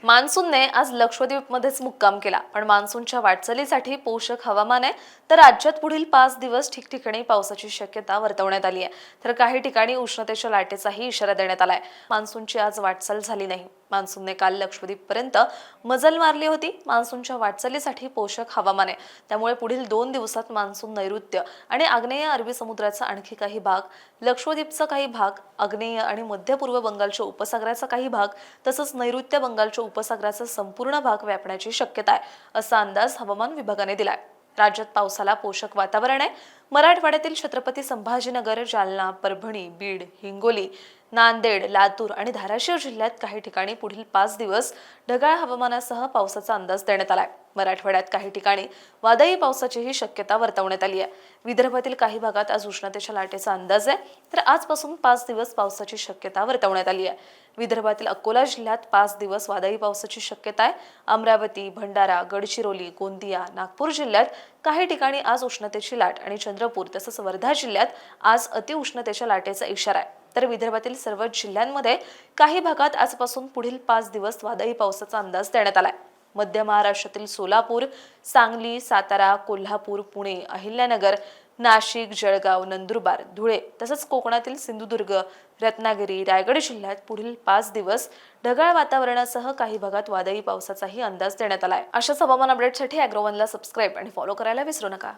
मान्सूनने आज लक्षद्वीपमध्येच मुक्काम केला, पण मान्सूनच्या वाटचालीसाठी पोषक हवामान आहे. तर राज्यात पुढील 5 दिवस ठिकठिकाणी पावसाची शक्यता वर्तवण्यात आली आहे. तर काही ठिकाणी उष्णतेच्या लाटेचाही इशारा देण्यात आलाय. मान्सूनची आज वाटचाल झाली नाही. मान्सूनने काल लक्षद्वीपपर्यंत मजल मारली होती. मान्सूनच्या वाटचालीसाठी पोषक हवामान आहे, त्यामुळे पुढील 2 दिवसात मान्सून नैऋत्य आणि आग्नेय अरबी समुद्राचा आणखी काही भाग, लक्षद्वीपचा काही भाग, आग्नेय आणि मध्य पूर्व बंगालच्या उपसागराचा काही भाग तसंच नैऋत्य बंगालच्या उपसागराचा संपूर्ण भाग व्यापण्याची शक्यता आहे, असा अंदाज हवामान विभागाने दिलाय. राज्यात पावसाला पोषक वातावरण आहे. मराठवाड्यातील छत्रपती संभाजीनगर, जालना, परभणी, बीड, हिंगोली, नांदेड, लातूर आणि धाराशिव जिल्ह्यात काही ठिकाणी पुढील 5 दिवस ढगाळ हवामानासह पावसाचा अंदाज देण्यात आलाय. मराठवाड्यात काही ठिकाणी वादळी पावसाचीही शक्यता वर्तवण्यात आली आहे. विदर्भातील काही भागात आज उष्णतेच्या लाटेचा अंदाज आहे. तर आजपासून 5 दिवस पावसाची शक्यता वर्तवण्यात आली आहे. विदर्भातील अकोला जिल्ह्यात 5 दिवस वादळी पावसाची शक्यता आहे. अमरावती, भंडारा, गडचिरोली, गोंदिया, नागपूर जिल्ह्यात काही ठिकाणी आज उष्णतेची लाट आणि चंद्रपूर तसंच वर्धा जिल्ह्यात आज अतिउष्णतेच्या लाटेचा इशारा आहे. तर विदर्भातील सर्व जिल्ह्यांमध्ये काही भागात आजपासून पुढील 5 दिवस वादळी पावसाचा अंदाज देण्यात आलाय. मध्य महाराष्ट्रातील सोलापूर, सांगली, सातारा, कोल्हापूर, पुणे, अहिल्यानगर, नाशिक, जळगाव, नंदुरबार, धुळे तसंच कोकणातील सिंधुदुर्ग, रत्नागिरी, रायगड जिल्ह्यात पुढील 5 दिवस ढगाळ वातावरणासह काही भागात वादळी पावसाचाही अंदाज देण्यात आलाय. अशाच हवामान अपडेटसाठी अॅग्रोवनला सबस्क्राईब आणि फॉलो करायला विसरू नका.